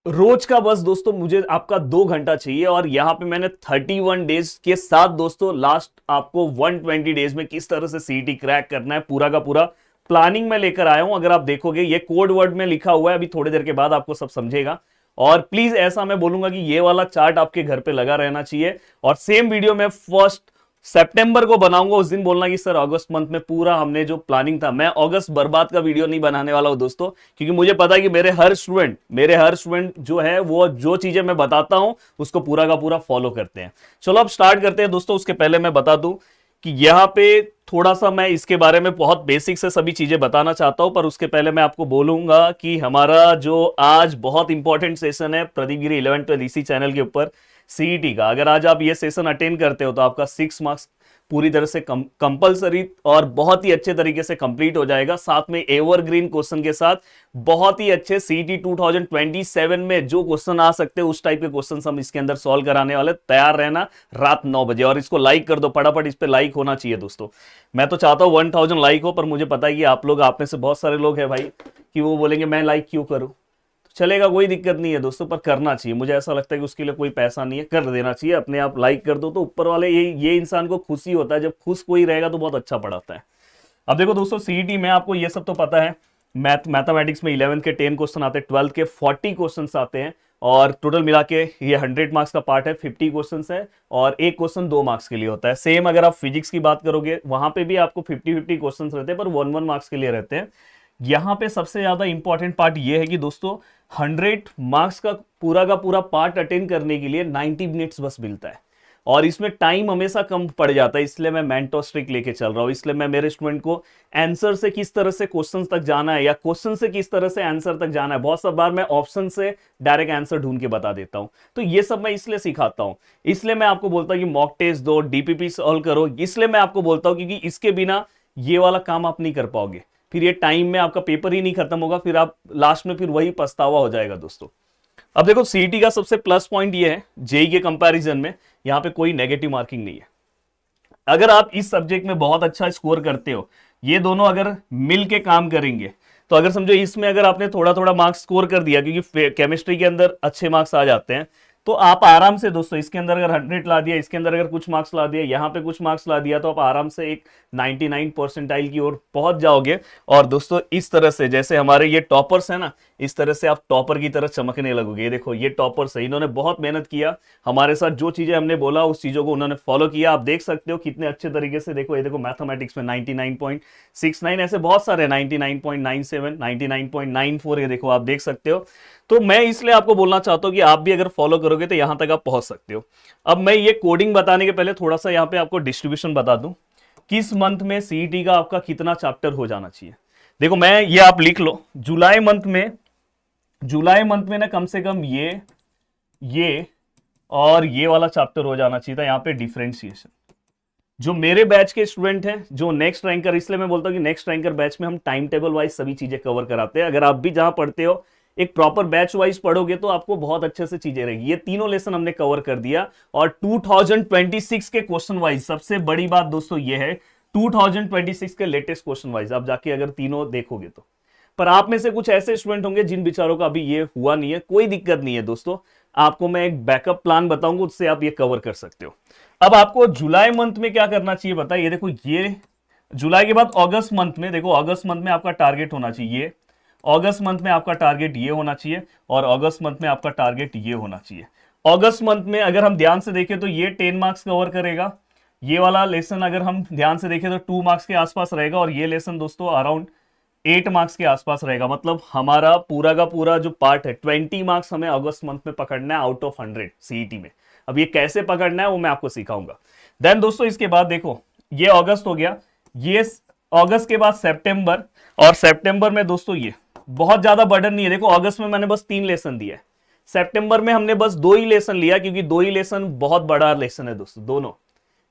रोज का बस दोस्तों मुझे आपका 2 घंटा चाहिए और यहाँ पे मैंने 31 डेज के साथ दोस्तों लास्ट आपको 120 डेज में किस तरह से सीईटी क्रैक करना है पूरा का पूरा प्लानिंग में लेकर आया हूं। अगर आप देखोगे ये कोड वर्ड में लिखा हुआ है, अभी थोड़ी देर के बाद आपको सब समझेगा। और प्लीज ऐसा मैं बोलूंगा कि ये वाला चार्ट आपके घर पे लगा रहना चाहिए। और सेम वीडियो में फर्स्ट सितंबर को बनाऊंगा, उस दिन बोलना कि सर अगस्त मंथ में पूरा हमने जो प्लानिंग था, मैं अगस्त बर्बाद का वीडियो नहीं बनाने वाला हूं दोस्तों, क्योंकि मुझे पता है कि मेरे हर स्टूडेंट जो है वो जो चीजें मैं बताता हूं उसको पूरा का पूरा फॉलो करते हैं। चलो अब स्टार्ट करते हैं दोस्तों। उसके पहले मैं बता दूं कि यहाँ पे थोड़ा सा मैं इसके बारे में बहुत बेसिक से सभी चीजें बताना चाहता हूं, पर उसके पहले मैं आपको बोलूंगा कि हमारा जो आज बहुत इंपॉर्टेंट सेशन है प्रदीप गिरी 11-12 इसी चैनल के ऊपर सीईटी का, अगर आज आप ये सेशन अटेंड करते हो तो आपका 6 मार्क्स पूरी तरह से कंपलसरी और बहुत ही अच्छे तरीके से कंप्लीट हो जाएगा, साथ में एवरग्रीन क्वेश्चन के साथ बहुत ही अच्छे सीईटी 2027 में जो क्वेश्चन आ सकते हैं उस टाइप के क्वेश्चन हम इसके अंदर सॉल्व कराने वाले। तैयार रहना रात 9 बजे, और इसको लाइक कर दो फटाफट, इस पे लाइक होना चाहिए दोस्तों। मैं तो चाहता हूं 1000 लाइक हो, पर मुझे पता है कि आप में से बहुत सारे लोग हैं भाई कि वो बोलेंगे मैं लाइक क्यों करूं। चलेगा, कोई दिक्कत नहीं है दोस्तों, पर करना चाहिए। मुझे ऐसा लगता है कि उसके लिए कोई पैसा नहीं है, कर देना चाहिए अपने आप। लाइक कर दो तो ऊपर वाले ये इंसान को खुशी होता है, जब खुश कोई रहेगा तो बहुत अच्छा पढ़ाता है। अब देखो दोस्तों, सीईटी में आपको ये सब तो पता है, मैथमेटिक्स में 11th के 10 क्वेश्चन आते हैं, 12th के 40 क्वेश्चन आते हैं, और टोटल मिला के ये 100 मार्क्स का पार्ट है, 50 क्वेश्चन है, और एक क्वेश्चन 2 मार्क्स के लिए होता है। सेम अगर आप फिजिक्स की बात करोगे वहां पे भी आपको 50-50 क्वेश्चन रहते हैं, पर 1-1 मार्क्स के लिए रहते हैं। यहां पे सबसे ज्यादा इंपॉर्टेंट पार्ट ये है कि दोस्तों 100 मार्क्स का पूरा पार्ट अटेंड करने के लिए 90 मिनट्स बस मिलता है, और इसमें टाइम हमेशा कम पड़ जाता है। इसलिए मैं मेंटोर ट्रिक लेके चल रहा हूं। इसलिए मैं मेरे स्टूडेंट को आंसर से किस तरह से क्वेश्चन तक जाना है या क्वेश्चन से किस तरह से आंसर तक जाना है, बहुत सा बार मैं ऑप्शन से डायरेक्ट आंसर ढूंढ के बता देता हूं। तो ये सब मैं इसलिए सिखाता हूं, इसलिए मैं आपको बोलता हूं कि मॉक टेस्ट दो, डीपीपी सॉल्व करो। इसलिए मैं आपको बोलता हूं क्योंकि इसके बिना ये वाला काम आप नहीं कर पाओगे, फिर ये टाइम में आपका पेपर ही नहीं खत्म होगा, फिर आप लास्ट में फिर वही पछतावा हो जाएगा दोस्तों। अब देखो सीईटी का सबसे प्लस पॉइंट ये है, जेई के कंपैरिजन में यहां पे कोई नेगेटिव मार्किंग नहीं है। अगर आप इस सब्जेक्ट में बहुत अच्छा स्कोर करते हो, ये दोनों अगर मिल के काम करेंगे, तो अगर समझो इसमें अगर आपने थोड़ा थोड़ा मार्क्स स्कोर कर दिया, क्योंकि केमिस्ट्री के अंदर अच्छे मार्क्स आ जाते हैं, तो आप आराम से दोस्तों इसके अंदर अगर 100 ला दिया, इसके अंदर अगर कुछ मार्क्स ला दिया, यहाँ पे कुछ मार्क्स ला दिया, तो आप आराम से एक 99 परसेंटाइल की ओर पहुंच जाओगे। और दोस्तों इस तरह से जैसे हमारे ये टॉपर्स है ना, इस तरह से आप टॉपर की तरह चमकने लगोगे। ये देखो ये टॉपर्स है, इन्होंने बहुत मेहनत किया हमारे साथ, जो चीजें हमने बोला उस चीजों को उन्होंने फॉलो किया। आप देख सकते हो कितने अच्छे तरीके से। देखो ये देखो मैथमेटिक्स में 99.69, ऐसे बहुत सारे 99.97, 99.94, ये देखो आप देख सकते हो। तो मैं इसलिए आपको बोलना चाहता हूं कि आप भी अगर फॉलो करोगे तो यहां तक आप पहुंच सकते हो। अब मैं ये कोडिंग बताने के पहले थोड़ा सा यहां पे आपको डिस्ट्रीब्यूशन बता दूं, किस मंथ में सीईटी का आपका कितना चैप्टर हो जाना चाहिए। देखो मैं ये आप लिख लो, जुलाई मंथ में ना कम से कम ये और ये वाला चैप्टर हो जाना चाहिए था, यहां पे डिफरेंशिएशन। जो मेरे बैच के स्टूडेंट हैं, जो नेक्स्ट रैंकर, इसलिए मैं बोलता हूं कि नेक्स्ट रैंकर बैच में हम टाइम टेबल वाइज सभी चीजें कवर कराते हैं। अगर आप भी जहां पढ़ते हो एक प्रॉपर बैच वाइज पढ़ोगे तो आपको बहुत अच्छे से चीजें रहेगी। ये तीनों लेसन हमने कवर कर दिया, और 2026 के क्वेश्चन वाइज सबसे बड़ी बात दोस्तों ये है, 2026 के लेटेस्ट क्वेश्चन वाइज आप जाके अगर तीनों देखोगे तो। पर आप में से कुछ ऐसे स्टूडेंट होंगे जिन बेचारों का अभी ये हुआ नहीं है, कोई दिक्कत नहीं है दोस्तों, आपको मैं एक बैकअप प्लान बताऊंगा, उससे आप ये कवर कर सकते हो। अब आपको जुलाई मंथ में क्या करना चाहिए बताइए। देखो ये जुलाई के बाद अगस्त मंथ में, देखो अगस्त मंथ में आपका टारगेट होना चाहिए, अगस्त मंथ में आपका टारगेट ये होना चाहिए, और अगस्त मंथ में आपका टारगेट ये होना चाहिए। अगस्त मंथ में अगर हम ध्यान से देखें तो ये 10 मार्क्स कवर करेगा, ये वाला लेसन अगर हम ध्यान से देखें तो 2 मार्क्स के आसपास रहेगा, और ये लेसन दोस्तों अराउंड 8 मार्क्स के आसपास रहेगा। मतलब हमारा पूरा का पूरा जो पार्ट है 20 मार्क्स हमें अगस्त मंथ में पकड़ना है आउट ऑफ 100 सीईटी में। अब ये कैसे पकड़ना है वो मैं आपको सिखाऊंगा। देन दोस्तों इसके बाद देखो ये अगस्त हो गया, ये अगस्त के बाद सितंबर, और सितंबर में दोस्तों ये बहुत ज्यादा बर्डन नहीं है। देखो अगस्त में मैंने बस 3 लेसन दिया है, सितंबर में हमने बस 2 ही लेसन लिया, क्योंकि 2 ही लेसन बहुत बड़ा लेसन है दोस्तों दोनों।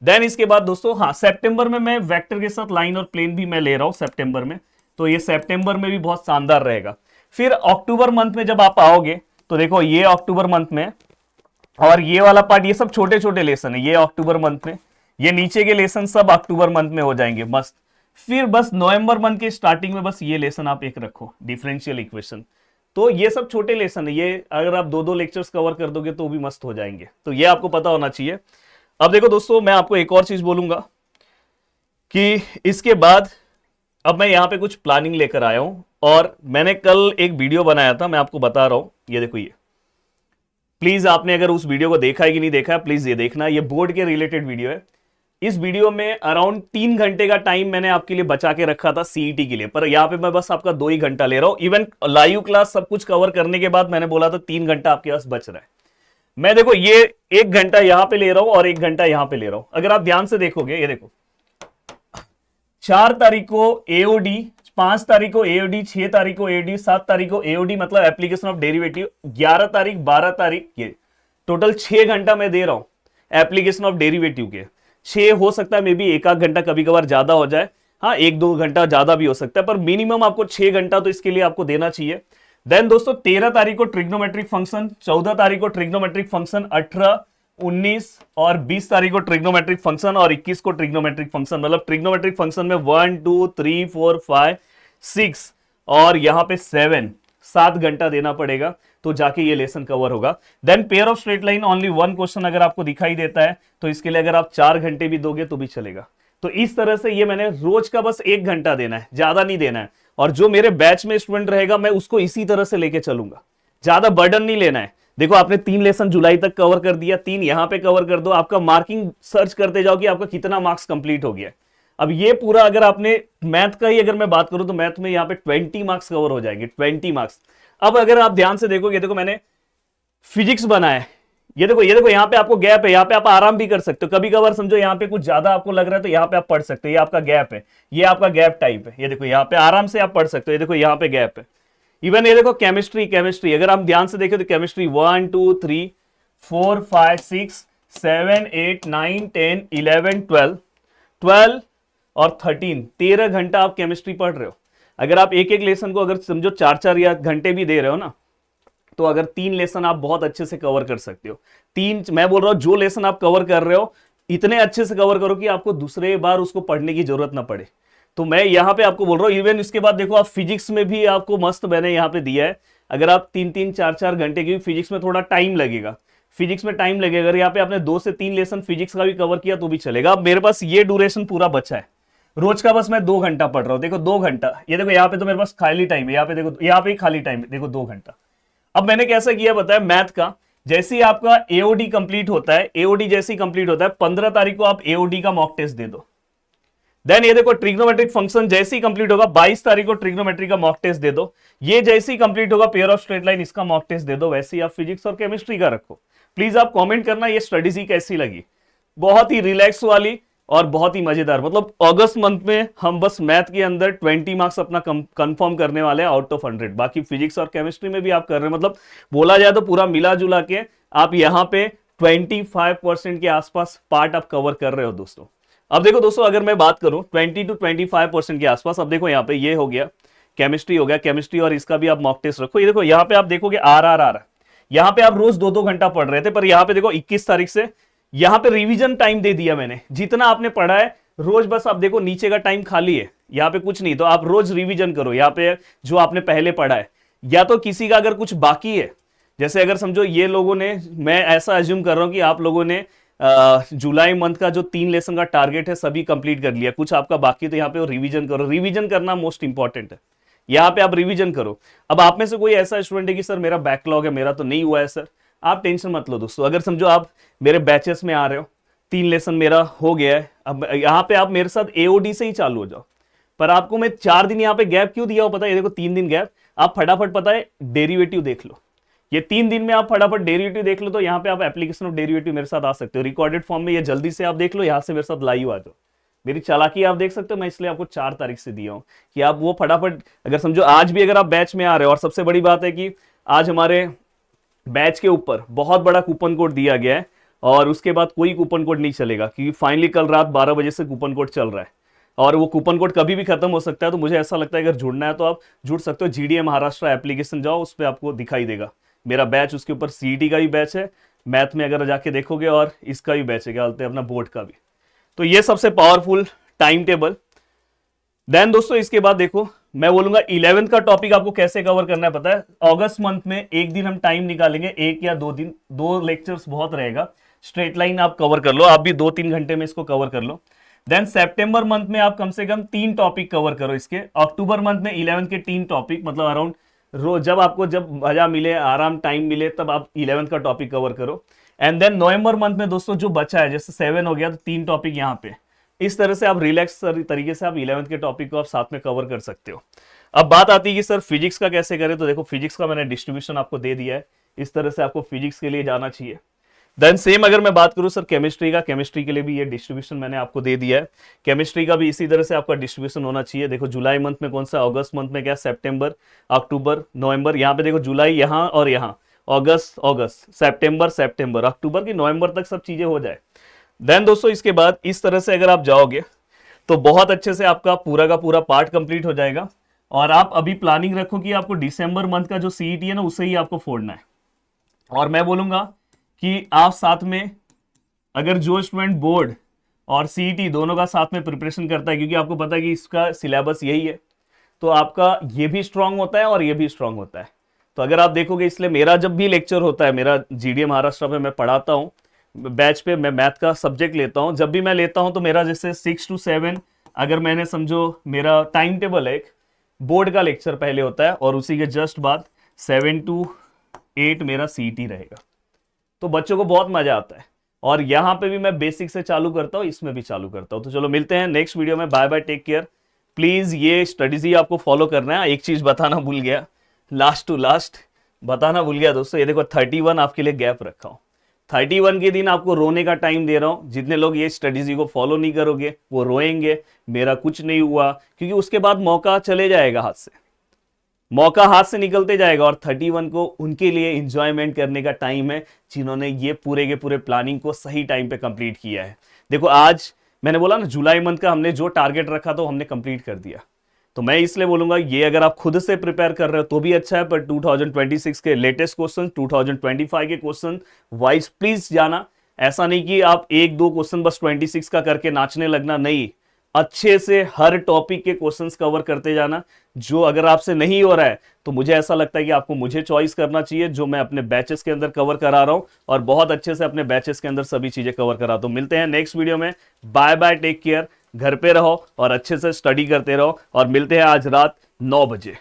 देन इसके बाद दोस्तों हाँ, सितंबर में मैं वेक्टर के साथ लाइन और प्लेन भी मैं ले रहा हूं सितंबर में, तो ये सितंबर में भी बहुत शानदार रहेगा। फिर अक्टूबर मंथ में जब आप आओगे तो देखो ये अक्टूबर मंथ में, और ये वाला पार्ट, ये सब छोटे छोटे लेसन है, ये अक्टूबर मंथ में, ये नीचे के लेसन सब अक्टूबर मंथ में हो जाएंगे मस्त। फिर बस नवंबर मंथ के स्टार्टिंग में बस ये लेसन आप एक रखो, डिफरेंशियल इक्वेशन। तो ये सब छोटे लेसन है, ये अगर आप 2-2 लेक्चर्स कवर कर दोगे तो भी मस्त हो जाएंगे, तो ये आपको पता होना चाहिए। अब देखो दोस्तों, मैं आपको एक और चीज बोलूंगा कि इसके बाद अब मैं यहां पे कुछ प्लानिंग लेकर आया हूं, और मैंने कल एक वीडियो बनाया था, मैं आपको बता रहा हूं, ये देखो, ये प्लीज आपने अगर उस वीडियो को देखा है कि नहीं देखा है, प्लीज ये देखना, ये बोर्ड के रिलेटेड वीडियो है। इस वीडियो में अराउंड 3 घंटे का टाइम मैंने आपके लिए बचा के रखा था सीईटी के लिए, पर यहां पे मैं बस आपका 2 ही घंटा ले रहा हूं। इवन लाइव क्लास सब कुछ कवर करने के बाद मैंने बोला था 3 घंटा आपके पास बच रहा है। मैं देखो ये 1 घंटा यहां पे ले रहा हूं और 1 घंटा यहां पे ले रहा हूं। अगर आप ध्यान से देखोगे, ये देखो 4 तारीख को एओडी, 5 तारीख को एओडी, 6 तारीख को एओडी, 7 तारीख को एओडी मतलब एप्लीकेशन ऑफ डेरिवेटिव, 11 तारीख, 12 तारीख, ये टोटल 6 घंटा मैं दे रहा हूं एप्लीकेशन ऑफ डेरिवेटिव के। 6 हो सकता है मे बी 1 आध घंटा कभी कभार ज्यादा हो जाए, हाँ 1-2 घंटा ज्यादा भी हो सकता है, पर मिनिमम आपको 6 घंटा तो इसके लिए आपको देना चाहिए। देन दोस्तों 13 तारीख को ट्रिग्नोमेट्रिक फंक्शन, 14 तारीख को ट्रिग्नोमेट्रिक फंक्शन, 18, 19 और 20 तारीख को ट्रिग्नोमेट्रिक फंक्शन, और 21 को ट्रिग्नोमेट्रिक फंक्शन। मतलब ट्रिग्नोमेट्रिक फंक्शन में 1 2 3 4 5 6 और यहां पे 7 घंटा देना पड़ेगा, तो जाके ये लेसन कवर होगा। Then pair of straight line only 1 question अगर आपको दिखाई देता है तो इसके लिए अगर आप 4 घंटे भी दोगे तो भी चलेगा। तो इस तरह से ये मैंने रोज का बस 1 घंटा देना है, ज्यादा नहीं देना है, और जो मेरे बैच में स्टूडेंट रहेगा मैं उसको इसी तरह से लेके चलूंगा, ज्यादा बर्डन नहीं लेना है। देखो आपने 3 लेसन जुलाई तक कवर कर दिया, 3 यहां पे कवर कर दो, आपका मार्किंग सर्च करते जाओ कि आपका कितना मार्क्स कंप्लीट हो गया। अब ये पूरा अगर आपने मैथ का ही अगर मैं बात करूं तो मैथ में यहां पे 20 मार्क्स कवर हो जाएंगे, 20 मार्क्स। अब अगर आप ध्यान से देखोगे, देखो मैंने फिजिक्स बनाया है, ये देखो यहां पे आपको गैप है, यहां पे आप आराम भी कर सकते हो, कभी कभार समझो यहां पे कुछ ज्यादा आपको लग रहा है तो यहां पे आप पढ़ सकते हो, ये आपका गैप है, ये आपका गैप टाइप है, ये देखो यहां पे आराम से आप पढ़ सकते हो, ये देखो यहां पे गैप है। इवन ये देखो केमिस्ट्री अगर हम ध्यान से देखें तो केमिस्ट्री 1 2 3 4 5 6 7 8 9 10 11 12 और 13 घंटा आप केमिस्ट्री पढ़ रहे हो। अगर आप एक एक लेसन को अगर समझो 4-4 या घंटे भी दे रहे हो ना, तो अगर 3 लेसन आप बहुत अच्छे से कवर कर सकते हो। 3 मैं बोल रहा हूं, जो लेसन आप कवर कर रहे हो इतने अच्छे से कवर करो कि आपको दूसरे बार उसको पढ़ने की जरूरत ना पड़े। तो मैं यहां पे आपको बोल रहा हूं, इवन इसके बाद देखो आप फिजिक्स में भी आपको मस्त मैंने यहां पे दिया है। अगर आप 3-3 4-4 घंटे की, फिजिक्स में थोड़ा टाइम लगेगा, फिजिक्स में टाइम लगेगा, अगर यहाँ पे आपने 2 से 3 लेसन फिजिक्स का भी कवर किया तो भी चलेगा। अब मेरे पास ये ड्यूरेशन पूरा बचा है, रोज का बस मैं 2 घंटा पढ़ रहा हूं, देखो 2 घंटा, ये देखो यहाँ पे तो मेरे पास खाली टाइम है, यहाँ पे देखो, यहाँ पे खाली टाइम है, देखो 2 घंटा। अब मैंने कैसा किया बताया मैथ का, जैसे ही आपका एओडी कंप्लीट होता है, एओडी जैसे ही कंप्लीट होता है 15 तारीख को आप एओडी का मॉक टेस्ट दे दो। देन ये देखो ट्रिग्नोमेट्रिक फंक्शन जैसे ही कंप्लीट होगा 22 तारीख को ट्रिग्नोमेट्री का मॉक टेस्ट दे दो। ये जैसे ही कंप्लीट होगा पेयर ऑफ स्ट्रेट लाइन इसका मॉक टेस्ट दे दो। वैसे ही आप फिजिक्स और केमिस्ट्री का रखो। प्लीज आप कमेंट करना ये स्ट्रेटेजी कैसी लगी, बहुत ही रिलैक्स वाली और बहुत ही मजेदार। मतलब अगस्त मंथ में हम बस मैथ के अंदर 20 मार्क्स अपना कंफर्म करने वाले हैं आउट ऑफ 100। बाकी फिजिक्स और केमिस्ट्री में भी आप कर रहे हैं, मतलब बोला जाए तो पूरा मिला जुला के आप यहां पे 25% के आसपास पार्ट आप कवर कर रहे हो दोस्तों। अब देखो दोस्तों, अगर मैं बात करूं 20 to 25% के आसपास, अब देखो यहाँ पे ये हो गया केमिस्ट्री हो गया, केमिस्ट्री और इसका भी आप मॉक टेस्ट रखो। ये देखो यहाँ पे आप देखोगे आर यहाँ पे आप रोज 2-2 घंटा पढ़ रहे थे, पर यहाँ पे देखो 21 तारीख से यहाँ पे रिवीजन टाइम दे दिया मैंने। जितना आपने पढ़ा है रोज बस आप देखो नीचे का टाइम खाली है, यहाँ पे कुछ नहीं, तो आप रोज रिवीजन करो यहाँ पे जो आपने पहले पढ़ा है। या तो किसी का अगर कुछ बाकी है, जैसे अगर समझो ये लोगों ने, मैं ऐसा एज्यूम कर रहा हूं कि आप लोगों ने जुलाई मंथ का जो 3 लेसन का टारगेट है सभी कंप्लीट कर लिया, कुछ आपका बाकी, तो यहाँ पे रिवीजन करो। रिवीजन करना मोस्ट इंपॉर्टेंट है, यहाँ पे आप रिवीजन करो। अब आप में से कोई ऐसा स्टूडेंट है कि सर मेरा बैकलॉग है, मेरा तो नहीं हुआ है सर, आप टेंशन मत लो दोस्तों। अगर समझो आप मेरे बैचेस में आ रहे हो, 3 लेसन मेरा हो गया है, अब यहाँ पे आप मेरे साथ एओडी से ही चालू हो जाओ। पर आपको मैं 4 दिन यहाँ पे गैप क्यों दिया हो पता है? ये देखो 3 दिन गैप, आप फटाफट पता है डेरिवेटिव देख लो। ये 3 दिन में आप फटाफट डेरिवेटिव देख लो, तो यहाँ पे आप एप्लीकेशन ऑफ डेरिवेटिव मेरे साथ आ सकते हो रिकॉर्डेड फॉर्म में। ये जल्दी से आप देख लो, यहाँ से मेरे साथ लाइव आ जाओ। मेरी चालाकी आप देख सकते हो, मैं इसलिए आपको 4 तारीख से दिया हूं कि आप वो फटाफट, अगर समझो आज भी अगर आप बैच में आ रहे हो, और सबसे बड़ी बात है कि आज हमारे बैच के ऊपर बहुत बड़ा कूपन कोड दिया गया है, और उसके बाद कोई कूपन कोड नहीं चलेगा, क्योंकि फाइनली कल रात 12 बजे से कूपन कोड चल रहा है, और वो कूपन कोड कभी भी खत्म हो सकता है। तो मुझे ऐसा लगता है अगर जुड़ना है तो आप जुड़ सकते हो। जीडीए महाराष्ट्र एप्लीकेशन जाओ, उस पर आपको दिखाई देगा मेरा बैच, उसके ऊपर सीईटी का भी बैच है, मैथ में अगर जाके देखोगे, और इसका भी बैच है, क्या बोलते हैं अपना बोर्ड का भी। तो ये सबसे पावरफुल टाइम टेबल। देन दोस्तों इसके बाद देखो मैं बोलूंगा 11th का टॉपिक आपको कैसे कवर करना है पता है। अगस्त मंथ में एक दिन हम टाइम निकालेंगे, एक या दो दिन, 2 लेक्चर्स बहुत रहेगा, स्ट्रेट लाइन आप कवर कर लो, आप भी 2-3 घंटे में इसको कवर कर लो। देन सितंबर मंथ में आप कम से कम 3 टॉपिक कवर करो इसके। अक्टूबर मंथ में 11 के 3 टॉपिक, मतलब अराउंड रोज जब आपको जब मजा मिले, आराम टाइम मिले, तब आप 11 का टॉपिक कवर करो। एंड देन नवंबर मंथ में दोस्तों जो बचा है, जैसे 7 हो गया तो 3 टॉपिक यहाँ पे, इस तरह से आप रिलैक्स तरीके से आप 11th के टॉपिक को आप साथ में कवर कर सकते हो। अब बात आती है कि सर फिजिक्स का कैसे करें, तो देखो फिजिक्स का मैंने डिस्ट्रीब्यूशन आपको दे दिया है, इस तरह से आपको फिजिक्स के लिए जाना चाहिए। देन सेम अगर मैं बात करूं सर केमिस्ट्री का, केमिस्ट्री के लिए भी ये डिस्ट्रीब्यूशन मैंने आपको दे दिया है। केमिस्ट्री का भी इसी तरह से आपका डिस्ट्रीब्यूशन होना चाहिए। देखो जुलाई मंथ में कौन सा, अगस्त मंथ में क्या, सितंबर, अक्टूबर, नवंबर, यहाँ पे देखो जुलाई यहाँ और यहाँ, अगस्त अगस्त, सितंबर सितंबर, अक्टूबर की नवंबर तक सब चीजें हो जाए। देन दोस्तों इसके बाद इस तरह से अगर आप जाओगे तो बहुत अच्छे से आपका पूरा का पूरा पार्ट कंप्लीट हो जाएगा। और आप अभी प्लानिंग रखो कि आपको दिसंबर मंथ का जो सीईटी है ना, उसे ही आपको फोड़ना है। और मैं बोलूंगा कि आप साथ में अगर जो स्टूडेंट बोर्ड और सीईटी दोनों का साथ में प्रिपरेशन करता है, क्योंकि आपको पता है कि इसका सिलेबस यही है, तो आपका ये भी स्ट्रांग होता है और ये भी स्ट्रांग होता है। तो अगर आप देखोगे, इसलिए मेरा जब भी लेक्चर होता है, मेरा जीडीए महाराष्ट्र में मैं पढ़ाता हूँ बैच पे, मैं मैथ का सब्जेक्ट लेता हूँ, जब भी मैं लेता हूँ तो मेरा जैसे 6 to 7, अगर मैंने समझो मेरा टाइम टेबल है, एक बोर्ड का लेक्चर पहले होता है और उसी के जस्ट बाद 7 to 8 मेरा सीईटी रहेगा। तो बच्चों को बहुत मजा आता है। और यहाँ पे भी मैं बेसिक से चालू करता हूँ, इसमें भी चालू करता हूँ। तो चलो मिलते हैं नेक्स्ट वीडियो में, bye bye, take care. Please ये स्टडीज ही आपको फॉलो करना है। एक चीज बताना भूल गया, लास्ट टू लास्ट बताना भूल गया दोस्तों, ये देखो 31 आपके लिए गैप रखा हूं। 31 के दिन आपको रोने का टाइम दे रहा हूं। जितने लोग ये स्ट्रेटेजी को फॉलो नहीं करोगे वो रोएंगे, मेरा कुछ नहीं हुआ, क्योंकि उसके बाद मौका चले जाएगा हाथ से, मौका हाथ से निकलते जाएगा। और 31 को उनके लिए इंजॉयमेंट करने का टाइम है जिन्होंने ये पूरे के पूरे प्लानिंग को सही टाइम पे कंप्लीट किया है। देखो आज मैंने बोला ना, जुलाई मंथ का हमने जो टारगेट रखा था हमने कंप्लीट कर दिया। तो मैं इसलिए बोलूंगा, ये अगर आप खुद से प्रिपेयर कर रहे हो तो भी अच्छा है, पर 2026 के लेटेस्ट क्वेश्चन, 2025 के क्वेश्चन वाइज प्लीज जाना। ऐसा नहीं कि आप 1-2 क्वेश्चन बस 26 का करके नाचने लगना, नहीं, अच्छे से हर टॉपिक के क्वेश्चंस कवर करते जाना। जो अगर आपसे नहीं हो रहा है तो मुझे ऐसा लगता है कि आपको मुझे चॉइस करना चाहिए, जो मैं अपने बैचेस के अंदर कवर करा रहा हूं और बहुत अच्छे से अपने बैचेस के अंदर सभी चीजें कवर करा। तो मिलते हैं नेक्स्ट वीडियो में, बाय बाय, टेक केयर, घर पे रहो और अच्छे से स्टडी करते रहो, और मिलते हैं आज रात 9 बजे।